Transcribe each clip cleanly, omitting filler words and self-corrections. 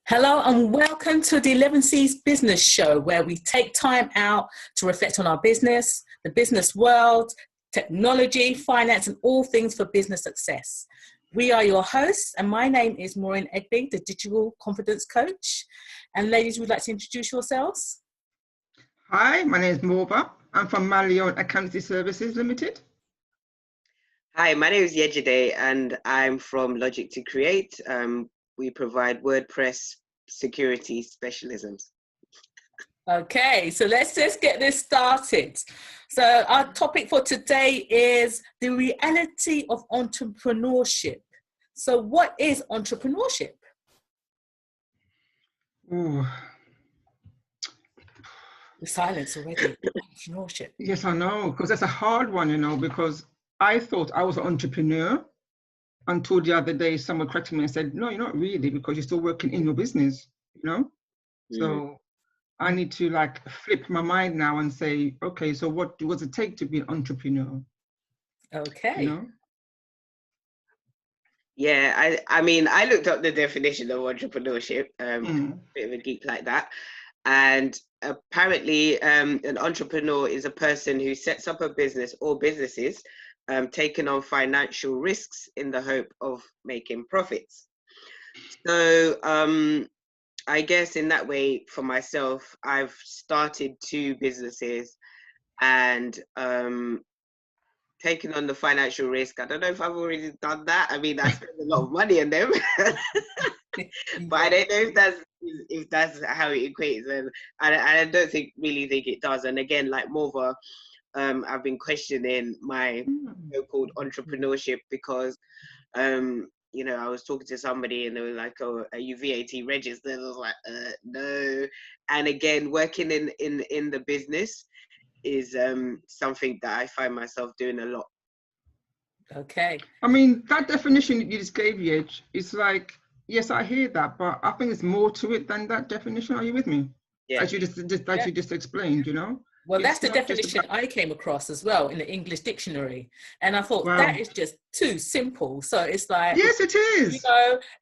Hello and welcome to the Elevenses business show, where we take time out to reflect on our business, the business world, technology, finance, and all things for business success. We are your hosts, and my name is Maureen Egby, the Digital Confidence Coach. And ladies, would you like to introduce yourselves? Hi, my name is Morba. I'm from Malion Accountancy Services Limited. Hi, my name is Yejide, and I'm from Logic to Create. We provide WordPress security specialisms. Okay, so let's just get this started. So our topic for today is the reality of entrepreneurship. So what is entrepreneurship? Ooh. The silence already. Entrepreneurship. Yes, I know, because that's a hard one, because I thought I was an entrepreneur until the other day someone corrected me and said, no, you're not really, because you're still working in your business, So I need to flip my mind now and say, okay, so what does it take to be an entrepreneur? Okay. Yeah, I mean, I looked up the definition of entrepreneurship, bit of a geek like that. And apparently an entrepreneur is a person who sets up a business or businesses, taking on financial risks in the hope of making profits. So I guess in that way, for myself, I've started 2 businesses and taking on the financial risk. I don't know if I've already done that. I mean, I spent a lot of money on them, but I don't know if that's how it equates. And I don't really think it does. And again, like Morva, I've been questioning my so-called entrepreneurship because, I was talking to somebody and they were like, "Oh, are you VAT registered?" I was like, "No." And again, working in the business is something that I find myself doing a lot. Okay. I mean, that definition that you just gave, Yej, it's like, yes, I hear that, but I think it's more to it than that definition. Are you with me? Yeah. As you just explained, Well, It's that's the not just definition I came across as well in the English dictionary. And I thought, Wow. that is just too simple. So it's like, yes, it is.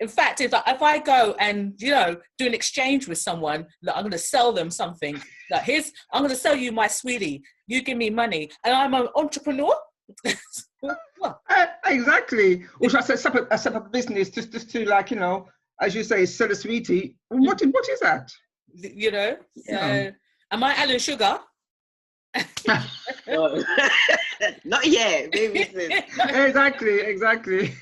In fact, if I go and, do an exchange with someone, I'm going to sell them something. I'm going to sell you my sweetie. You give me money. And I'm an entrepreneur. Exactly. Or should I set up a business just to as you say, sell a sweetie. What is that? Am I Alan Sugar? Not yet, maybe. Exactly.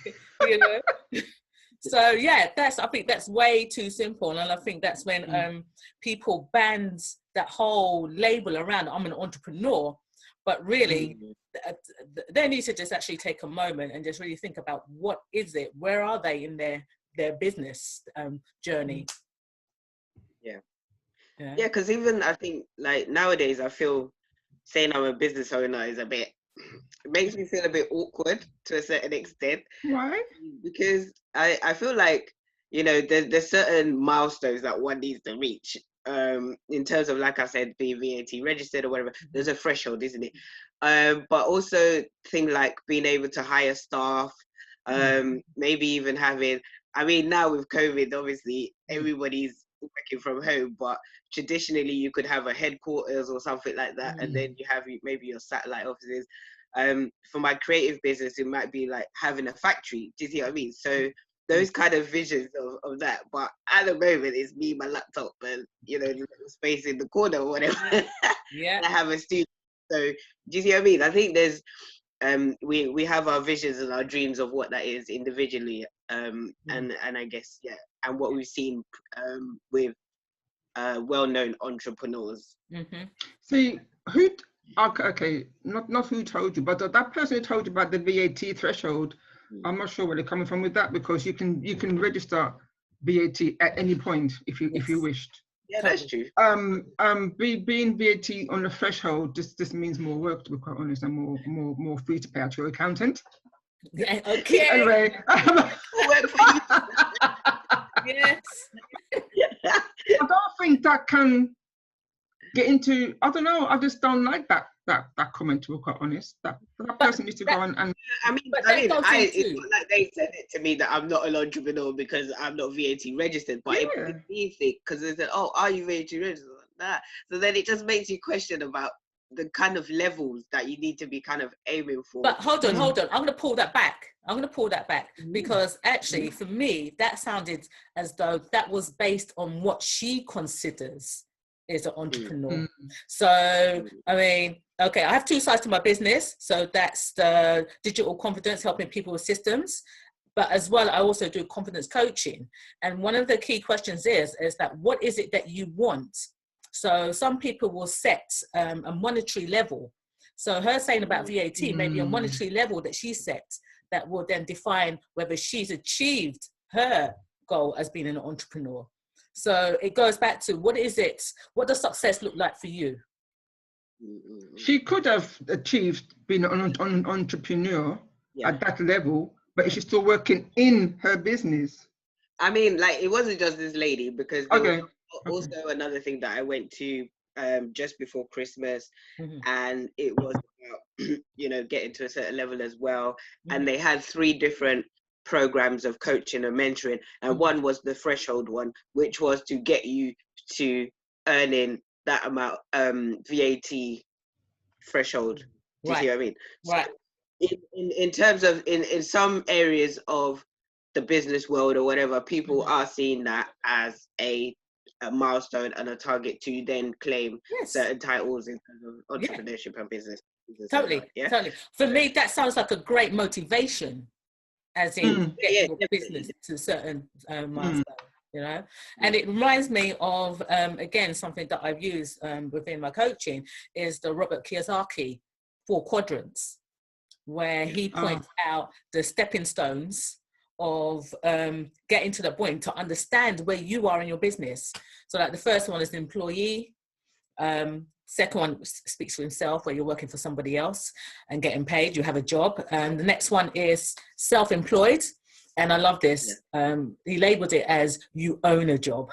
So I think that's way too simple, and I think that's when people band that whole label around. I'm an entrepreneur, but really they need to just actually take a moment and just really think about what is it, where are they in their business journey. Yeah, because even I think nowadays I feel saying I'm a business owner is it makes me feel a bit awkward to a certain extent. Why? Because I feel like, there's certain milestones that one needs to reach in terms of, like I said, being VAT registered or whatever. There's a threshold, isn't it? But also things like being able to hire staff, maybe even having, I mean, now with COVID, obviously everybody's working from home, but traditionally you could have a headquarters or something like that, and then you have maybe your satellite offices. For my creative business, it might be like having a factory. Do you see what I mean? So those kind of visions of that. But at the moment, it's me, my laptop, and the little space in the corner or whatever. Yeah. I have a studio. So do you see what I mean? I think there's we have our visions and our dreams of what that is individually, and I guess and what we've seen with well-known entrepreneurs. See, okay, not who told you, but that person who told you about the VAT threshold, I'm not sure where they're coming from with that, because you can register VAT at any point if you wished. Yeah, that's true. Being VAT on the threshold just means more work, to be quite honest, and more fee to pay out to your accountant. Yeah, okay. Anyway. Yes. I don't think that can get into, I don't know, I just don't like that that comment, to be quite honest. That person needs to go and it's not like they said it to me that I'm not an entrepreneur because I'm not VAT registered, but it made me think, because they said, "Oh, are you VAT registered?" Nah. So then it just makes you question about the kind of levels that you need to be kind of aiming for. But hold on. I'm going to pull that back. Because actually, for me, that sounded as though that was based on what she considers is an entrepreneur. So, I mean, okay, I have two sides to my business. So that's the digital confidence, helping people with systems. But as well, I also do confidence coaching. And one of the key questions is that what is it that you want? So some people will set a monetary level. So her saying about VAT, maybe a monetary level that she sets that will then define whether she's achieved her goal as being an entrepreneur. So it goes back to what does success look like for you? She could have achieved being an entrepreneur at that level, but she's still working in her business. I mean, like, it wasn't just this lady, because there was also another thing that I went to just before Christmas, and it was about, getting to a certain level as well. And they had 3 different programs of coaching and mentoring, and one was the threshold one, which was to get you to earning that amount VAT threshold. Do you see what I mean? Right. So in terms of in some areas of the business world or whatever, people are seeing that as a milestone and a target to then claim certain titles in terms of entrepreneurship and business. Totally. For me, that sounds like a great motivation, as in getting your business to certain milestones, And it reminds me of, again, something that I've used within my coaching is the Robert Kiyosaki 4 quadrants, where he points out the stepping stones of getting to the point to understand where you are in your business. So like the first one is the employee, second one speaks for himself, where you're working for somebody else and getting paid, you have a job. And the next one is self-employed, and I love this. He labeled it as you own a job,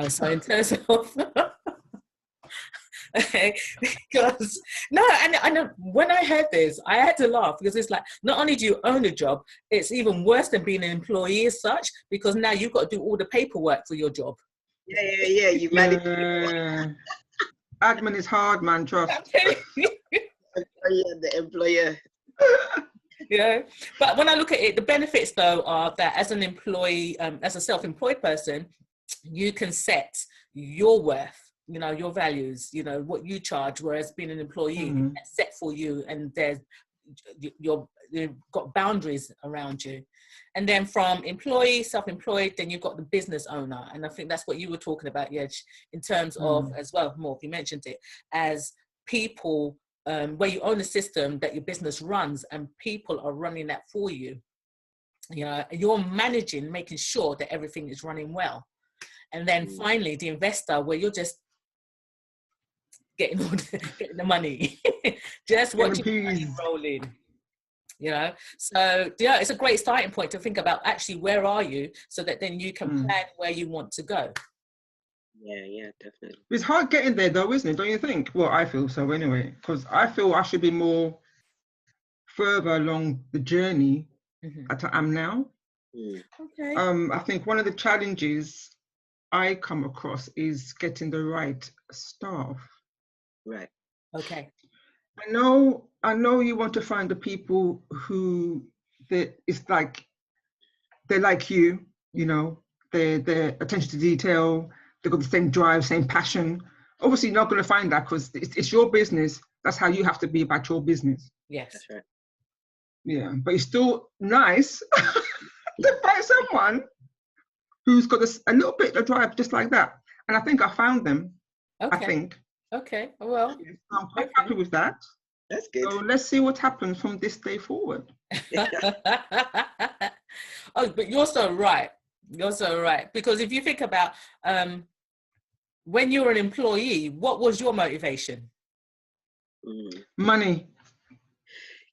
so in terms of because and when I heard this, I had to laugh, because it's like, not only do you own a job, it's even worse than being an employee as such, because now you've got to do all the paperwork for your job. You manage. Admin is hard, man, trust. The employer. But when I look at it, the benefits though are that as an employee, as a self-employed person, you can set your worth, your values, what you charge, whereas being an employee, it's set for you, and you've got boundaries around you. And then from employee, self-employed, then you've got the business owner. And I think that's what you were talking about, Yej, in terms of, as well, Morph, you mentioned it, as people, where you own a system that your business runs and people are running that for you. You're managing, making sure that everything is running well. And then finally, the investor, where you're just getting the money, just watching the money roll in. So it's a great starting point to think about actually where are you, so that then you can plan where you want to go. Yeah, definitely. It's hard getting there though, isn't it? Don't you think? Well, I feel so anyway, because I feel I should be more further along the journey that I am now. Okay. I think one of the challenges I come across is getting the right staff. Right. Okay. I know you want to find the people who it's like they're like you, they're attention to detail, they've got the same drive, same passion. Obviously, you're not going to find that, because it's your business. That's how you have to be about your business. Yes. That's right. Yeah, but it's still nice to find someone who's got a little bit of drive just like that. And I think I found them. Okay. I think. Okay. Well, I'm quite happy with that. That's good. So let's see what happens from this day forward. Oh, but you're so right. Because if you think about when you were an employee, what was your motivation? Money.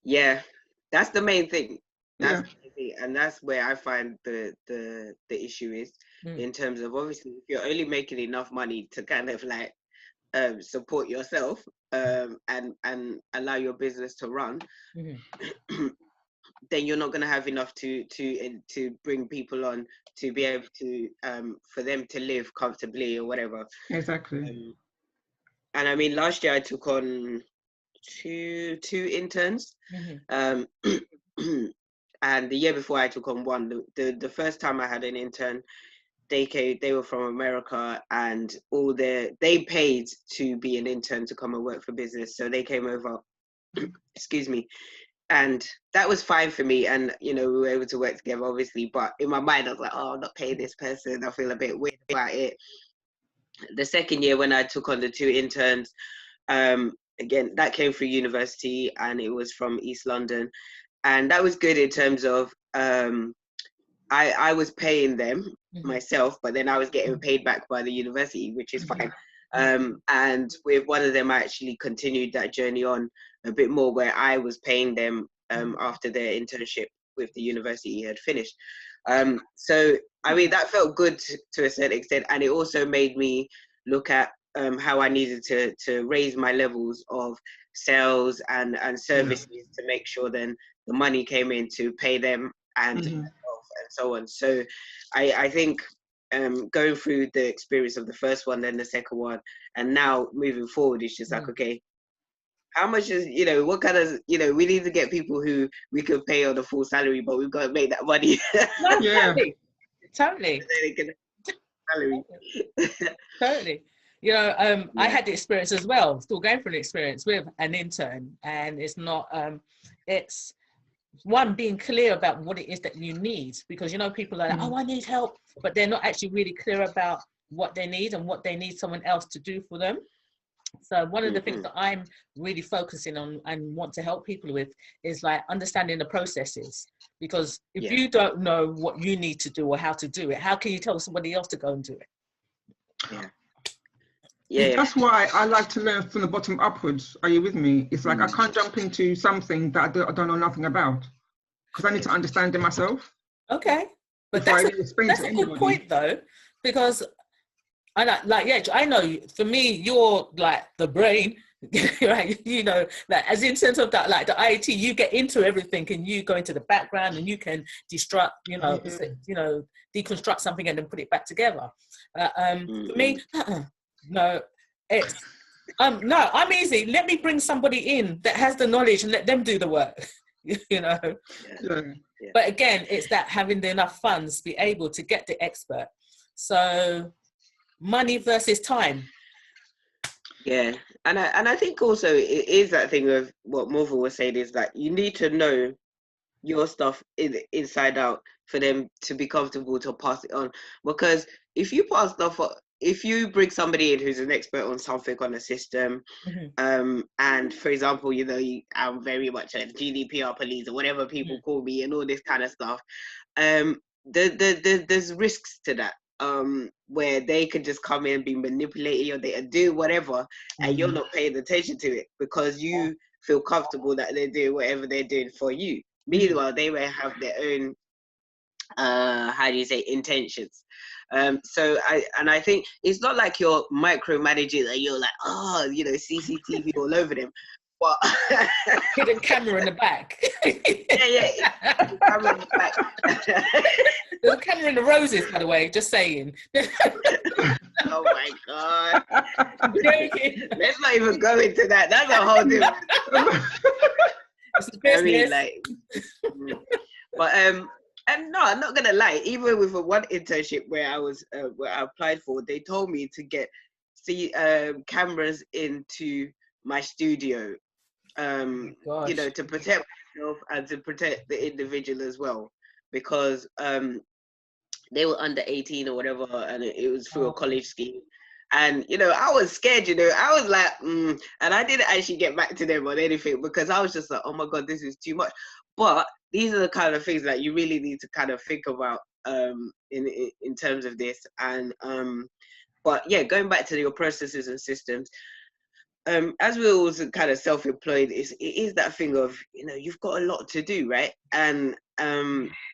Yeah, that's the main thing. That's the main thing. And that's where I find the issue is, in terms of, obviously, if you're only making enough money to kind of like support yourself and allow your business to run, then you're not going to have enough to bring people on to be able to for them to live comfortably or whatever. Exactly. And I mean, last year I took on two interns, and the year before I took on one. The first time I had an intern, they were from America, and they paid to be an intern to come and work for business, so they came over. Excuse me. And that was fine for me, and we were able to work together, obviously. But in my mind, I was like, "Oh, I'm not paying this person. I feel a bit weird about it." The second year, when I took on the two interns, again, that came through university, and it was from East London, and that was good in terms of I was paying them myself, but then I was getting paid back by the university, which is fine. And with one of them, I actually continued that journey on a bit more, where I was paying them after their internship with the university had finished. So, I mean, that felt good to a certain extent, and it also made me look at how I needed to raise my levels of sales and services to make sure then the money came in to pay them and so on. So I think going through the experience of the first one, then the second one, and now moving forward, it's just like, okay, how much is, what kind of, we need to get people who we could pay on a full salary, but we've got to make that money. Totally. Salary. Totally. I had the experience as well, still going through an experience with an intern, and it's not, it's one, being clear about what it is that you need, because people are like, oh, I need help, but they're not actually really clear about what they need and what they need someone else to do for them. So one of the things that I'm really focusing on and want to help people with is like understanding the processes, because if you don't know what you need to do or how to do it, how can you tell somebody else to go and do it? That's why I like to learn from the bottom upwards. Are you with me? It's like I can't jump into something that I don't know nothing about, because I need to understand it myself. Okay, but that's a good point though, because I know for me, you're like the brain, right? Like as in sense of that, like the IT, you get into everything and you go into the background and you can deconstruct something and then put it back together. For me, no, it's no, I'm easy. Let me bring somebody in that has the knowledge and let them do the work. But again, it's that having enough funds to be able to get the expert. So money versus time. And I think also it is that thing of what Morval was saying, is that you need to know your stuff inside out for them to be comfortable to pass it on. Because if you pass stuff on, if you bring somebody in who's an expert on something, on a system, and for example, I'm very much a GDPR police or whatever people call me and all this kind of stuff, there's risks to that, where they could just come in and be manipulated, or they do whatever, and you're not paying attention to it because you feel comfortable that they're doing whatever they're doing for you. Meanwhile, they may have their own intentions. So I think it's not like you're micromanaging that you're like, CCTV all over them, but hidden camera in the back. Camera in the back. There's a camera in the roses, by the way, just saying. Oh my God. Let's not even go into that. That's a whole different. But and no, I'm not gonna lie. Even with one internship where I applied for, they told me to get cameras into my studio, to protect myself and to protect the individual as well, because they were under 18 or whatever, and it was through a college scheme. And I was scared. I was like, and I didn't actually get back to them on anything, because I was just like, oh my God, this is too much. But these are the kind of things that you really need to kind of think about in terms of this. And but yeah, going back to your processes and systems, as we're also kind of self-employed, it is that thing of, you've got a lot to do, right? And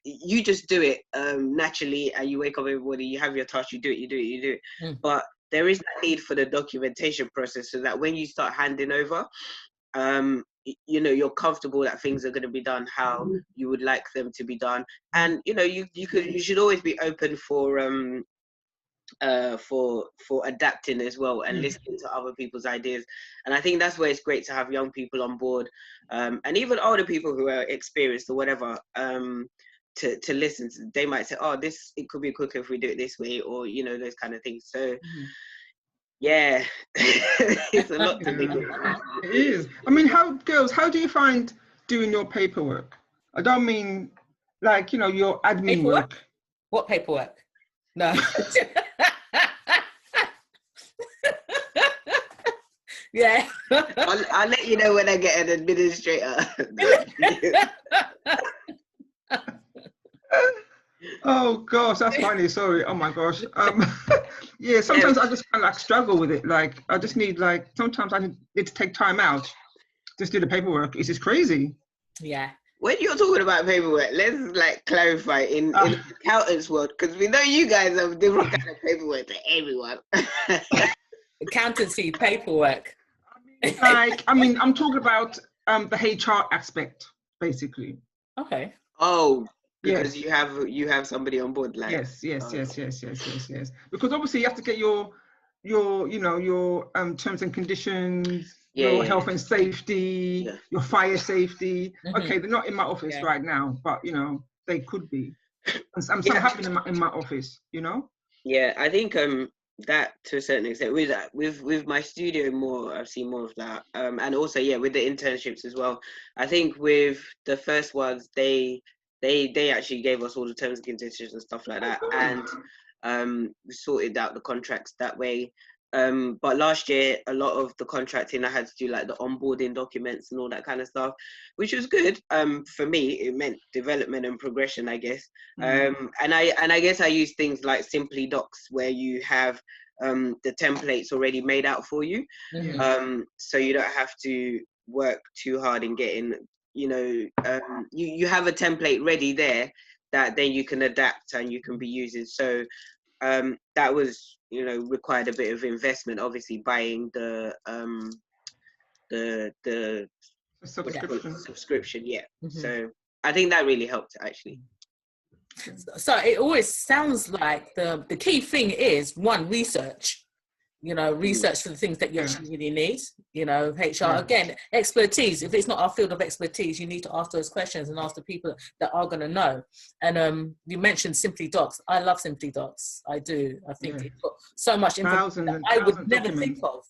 you just do it naturally, and you wake up every morning, you have your task, you do it. But there is that need for the documentation process, so that when you start handing over, you know, you're comfortable that things are going to be done how you would like them to be done. And you know, you should always be open for adapting as well, and listening to other people's ideas. And I think that's where it's great to have young people on board, and even older people who are experienced or whatever, to listen to. They might say, oh, it could be quicker if we do it this way, or you know, those kind of things. So yeah, it's a lot to do. It is. I mean, how do you find doing your paperwork? I don't mean like, you know, your admin work. What paperwork? No. Yeah. I'll let you know when I get an administrator. Oh gosh, that's funny. Sorry. Oh my gosh. Yeah. Sometimes I just kind of like struggle with it. Like I just need sometimes I need to take time out, just do the paperwork. It's just crazy. Yeah. When you're talking about paperwork, let's like clarify in the accountants world, because we know you guys have different kind of paperwork to everyone. Accountancy paperwork. I'm talking about the HR aspect, basically. Okay. Oh. Because you have somebody on board, like yes. Because obviously you have to get your you know, your terms and conditions, your health and safety, your fire safety. Okay, they're not in my office right now, but you know, they could be. And some happen in my office, you know. Yeah, I think that to a certain extent with my studio more, I've seen more of that, and also with the internships as well. I think with the first ones, they actually gave us all the terms and conditions and stuff like that, and we sorted out the contracts that way. But last year, a lot of the contracting I had to do like the onboarding documents and all that kind of stuff, which was good. For me, it meant development and progression, I guess. And I guess I use things like Simply Docs, where you have the templates already made out for you, so you don't have to work too hard in getting. You know, you have a template ready there that then you can adapt and you can be using. So that was, you know, required a bit of investment, obviously buying the subscription. So I think that really helped, actually. So it always sounds like the key thing is research. You know, research for the things that you actually really need. You know, HR, again, expertise. If it's not our field of expertise, you need to ask those questions and ask the people that are going to know. And you mentioned Simply Docs. I love Simply Docs. I do. I think it's got so much information that I would never think of.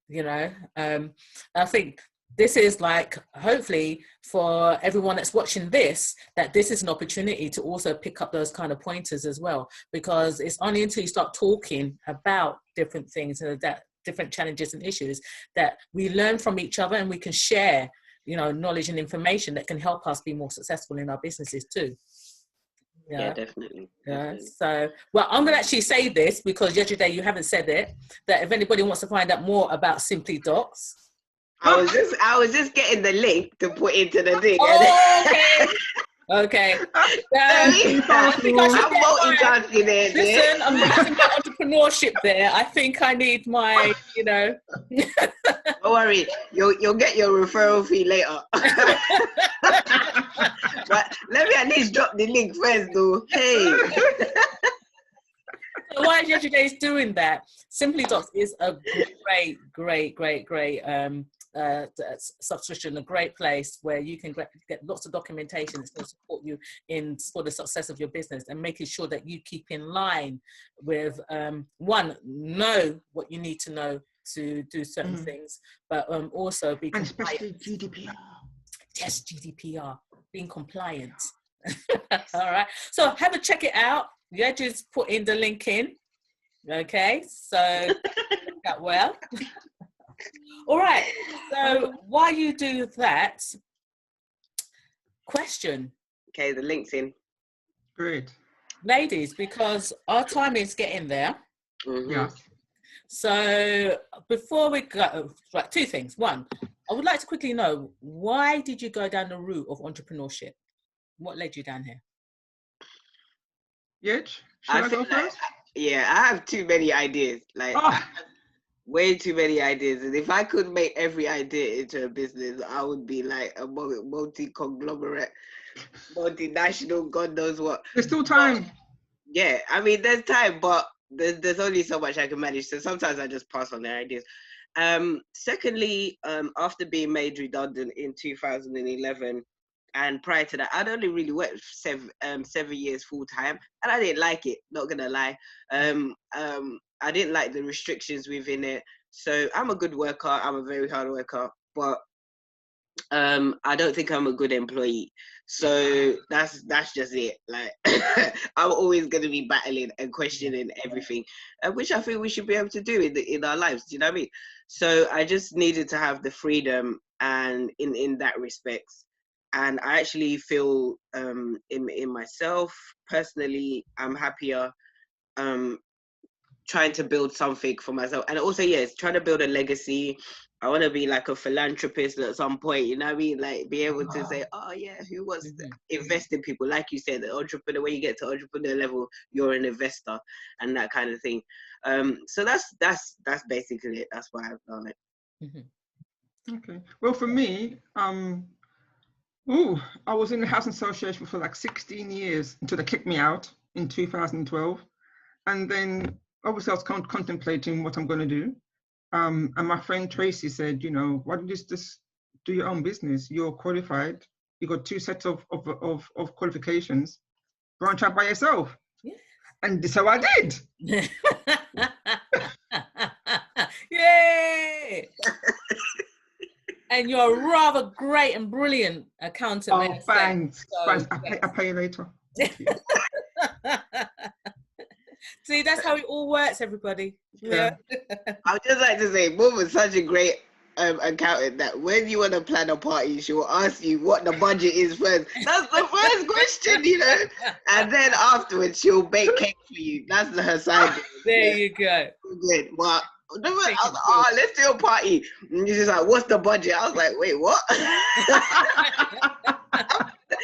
You know, I think this is like, hopefully for everyone that's watching this, that this is an opportunity to also pick up those kind of pointers as well, because it's only until you start talking about different things and that different challenges and issues that we learn from each other, and we can share, you know, knowledge and information that can help us be more successful in our businesses too. Yeah, definitely. So, well, I'm going to actually say this because yesterday you haven't said it, that if anybody wants to find out more about Simply Docs, I was just getting the link to put into the thing. Okay. I'm multitasking there. Listen, I'm using my entrepreneurship there. I think I need my, you know. Don't worry, you'll get your referral fee later. But let me at least drop the link first, though. Hey. So while yesterday's doing that, Simply Docs is a great subscription, a great place where you can get lots of documentation that's going to support you for the success of your business, and making sure that you keep in line with know what you need to know to do certain things, but also be compliant. And especially GDPR. Yes, GDPR, being compliant. All right, so have a check it out. Yeah, just put in the link in. Okay, so that well. All right, so while you do that, question. Okay, the link's in. Great. Ladies, because our time is getting there. Yeah. So before we go, right, two things. One, I would like to quickly know, why did you go down the route of entrepreneurship? What led you down here? Should I go first? Yeah, I have too many ideas. Like, I Oh, have way too many ideas. And if I could make every idea into a business, I would be like a multi-conglomerate, multinational, God knows what. there's still But time. yeah, I mean, there's time, but there's only so much I can manage. So sometimes I just pass on their ideas. Secondly, after being made redundant in 2011, and prior to that, I'd only really worked 7 years full time, and I didn't like it. Not gonna lie, I didn't like the restrictions within it. So I'm a good worker. I'm a very hard worker, but I don't think I'm a good employee. So that's just it. Like I'm always gonna be battling and questioning everything, which I think we should be able to do in our lives. Do you know what I mean? So I just needed to have the freedom, and in that respect, and I actually feel in myself personally, I'm happier trying to build something for myself, and also yes, trying to build a legacy. I want to be like a philanthropist at some point, you know what I mean? Like be able to say, oh yeah, who wants to invest in people? Like you said, the entrepreneur, when you get to entrepreneur level, you're an investor and that kind of thing. So that's basically it. That's why I've done it. Okay. Well, for me, I was in the housing association for like 16 years until they kicked me out in 2012. And then obviously I was contemplating what I'm going to do. And my friend Tracy said, why don't you just do your own business? You're qualified. You got 2 sets of qualifications. Branch out by yourself. Yeah. And so I did. Yay! And you're a rather great and brilliant accountant. Oh, thanks. So, Thanks. I'll pay you later. See, that's how it all works, everybody. Yeah. I would just like to say, Mum was such a great accountant that when you want to plan a party, she will ask you what the budget is first. That's the first question, and then afterwards she'll bake cake for you. That's her side. There you go. Good. Well, I was like, oh, let's do a party. And she's like, what's the budget? I was like, wait, what?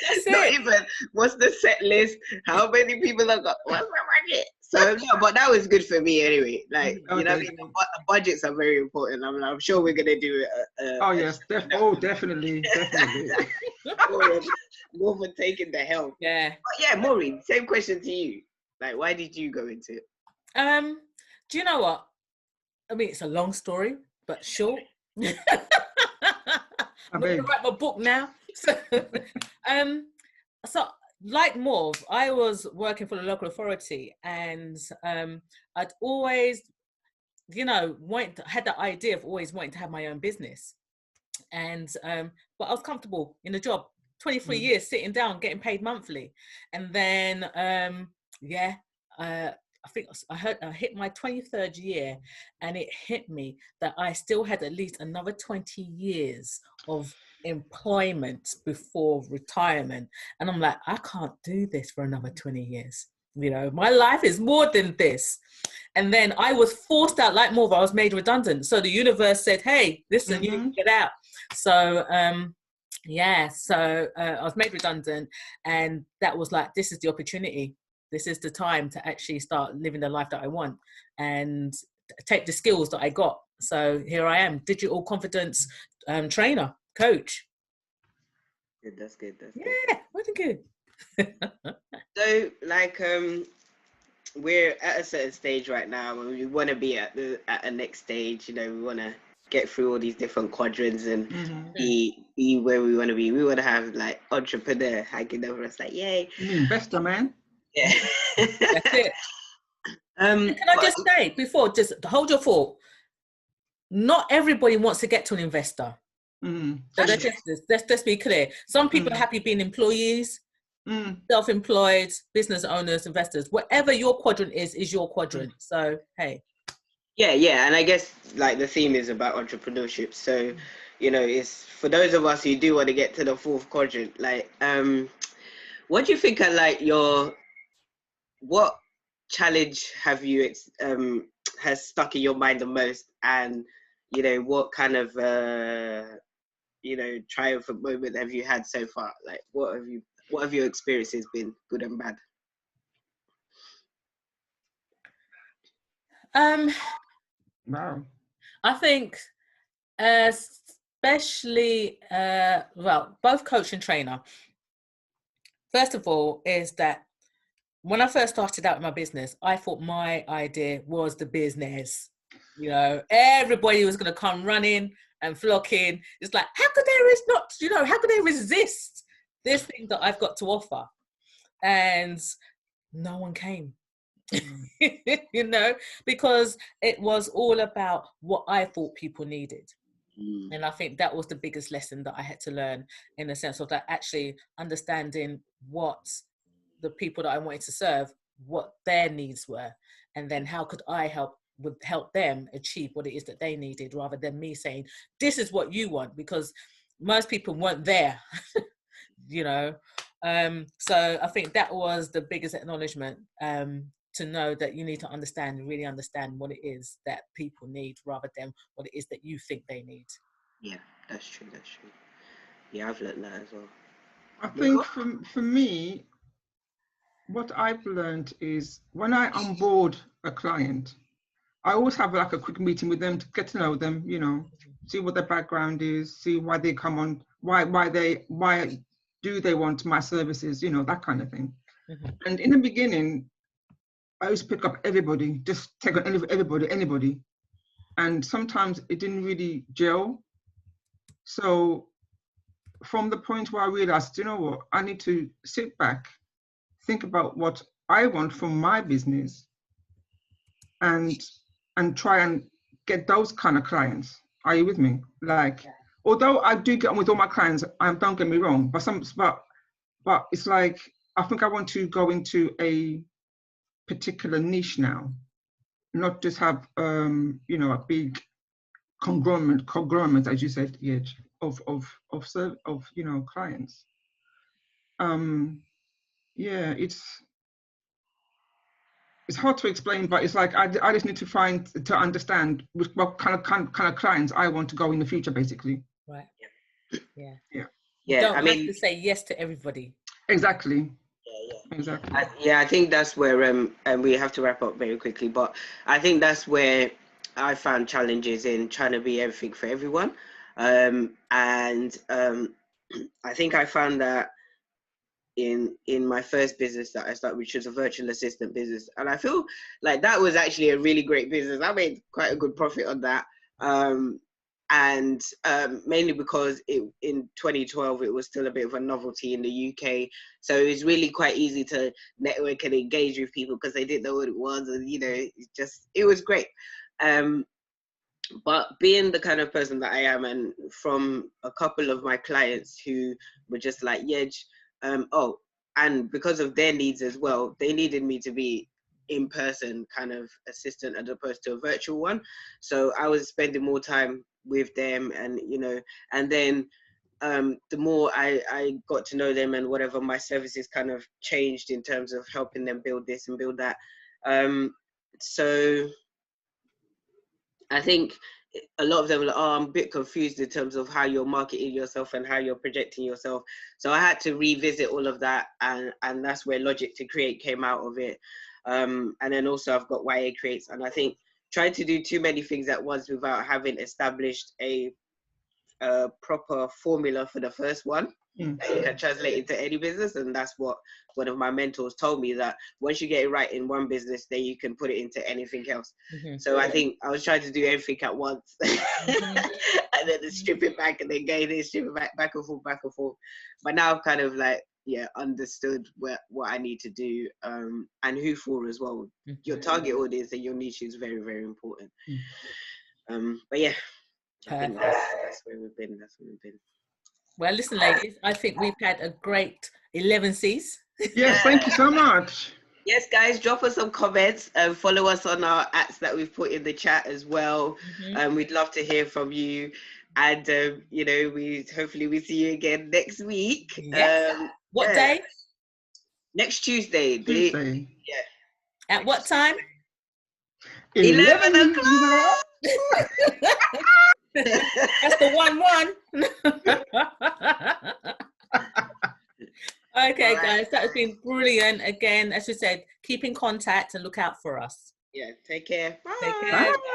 That's Not it. even, what's the set list? How many people have got? What's the budget? So, no, but that was good for me anyway. Like, you know what I mean? Budgets are very important. I mean, I'm sure we're going to do it. Oh, yes. Definitely. More for taking the help. Yeah. But yeah, Maureen, same question to you. Like, why did you go into it? Do you know what? I mean, it's a long story, but short. I'm going to write my book now. So like Morv, I was working for the local authority, and I'd always, had the idea of always wanting to have my own business, and but I was comfortable in the job. 23 years sitting down, getting paid monthly, and then I think I hit my 23rd year, and it hit me that I still had at least another 20 years of employment before retirement. And I'm like, I can't do this for another 20 years. My life is more than this. And then I was forced out, like Morva, I was made redundant. So the universe said, hey, listen, you need to get out. So, I was made redundant, and that was like, this is the opportunity. This is the time to actually start living the life that I want and take the skills that I got. So here I am, digital confidence trainer, coach. Good, that's good. Yeah, really good. So, like, we're at a certain stage right now, and we want to be at a next stage. We want to get through all these different quadrants and be where we want to be. We want to have like entrepreneur hanging over us, like, yay. Investor, man. Yeah. That's it. Can I just say before, just hold your thought. Not everybody wants to get to an investor. So let's be clear. Some people are happy being employees, self-employed, business owners, investors. Whatever your quadrant is your quadrant. So hey. Yeah, and I guess like the theme is about entrepreneurship. So, it's for those of us who do want to get to the fourth quadrant. Like, what do you think are like what challenge have you has stuck in your mind the most, and what kind of triumphant moment have you had so far? Like, what have your experiences been, good and bad? Wow. I think, especially, well, both coach and trainer. First of all, is that when I first started out in my business, I thought my idea was the business. You know, everybody was going to come running and flocking. It's like, how could how could they resist this thing that I've got to offer? And no one came. You know, because it was all about what I thought people needed. And I think that was the biggest lesson that I had to learn, in the sense of that actually understanding what the people that I wanted to serve, what their needs were, and then how could I help them achieve what it is that they needed, rather than me saying, this is what you want, because most people weren't there. You know, so I think that was the biggest acknowledgement, to know that you need to really understand what it is that people need, rather than what it is that you think they need. Yeah, that's true. Yeah, I've learned that as well. I think for me, what I've learned is when I onboard a client, I always have like a quick meeting with them to get to know them, you know, see what their background is, see why they come on, why do they want my services, you know, that kind of thing. And in the beginning, I used to pick up everybody, just take on anybody. And sometimes it didn't really gel. So from the point where I realized, you know what, I need to sit back, think about what I want from my business, and try and get those kind of clients. Are you with me? Like, although I do get on with all my clients, don't get me wrong, but it's like, I think I want to go into a particular niche now, not just have you know, a big conglomerate, as you said, of you know, clients. Yeah, it's hard to explain, but it's like I just need to understand what kind of clients I want to go in the future, basically. Right. Yeah. Yeah. You don't have to say yes to everybody. Exactly. Yeah. Exactly. I think that's where and we have to wrap up very quickly, but I think that's where I found challenges in trying to be everything for everyone. And I think I found that in my first business that I started, which was a virtual assistant business, and I feel like that was actually a really great business. I made quite a good profit on that, and mainly because in 2012 it was still a bit of a novelty in the UK, so it was really quite easy to network and engage with people because they didn't know what it was, and you know, it was great. But being the kind of person that I am, and from a couple of my clients who were just like, yeah, and because of their needs as well, they needed me to be in person kind of assistant as opposed to a virtual one. So I was spending more time with them, and you know, and then the more I got to know them and whatever, my services kind of changed in terms of helping them build this and build that. So I think a lot of them are like, oh, I'm a bit confused in terms of how you're marketing yourself and how you're projecting yourself. So I had to revisit all of that, and that's where Logic to Create came out of it. And then also I've got YA Creates, and I think trying to do too many things at once without having established a proper formula for the first one that you can translate into any business. And that's what one of my mentors told me, that once you get it right in one business, then you can put it into anything else. So I think I was trying to do everything at once and then strip it back and then gain it, strip it back and forth. But now I've kind of like, understood what I need to do, and who for as well. Your target audience and your niche is very, very important. But yeah, I think that's where we've been. Well, listen, ladies, I think we've had a great 11Cs. Yes, thank you so much. Yes, guys, drop us some comments and follow us on our @ that we've put in the chat as well. We'd love to hear from you. And, you know, hopefully we see you again next week. Yes. What day? Next Tuesday. Tuesday. At what time? 11 o'clock. That's the 1-1. Okay, guys, that has been brilliant. Again, as we said, keep in contact and look out for us. Yeah, take care. Take Bye. care. Bye.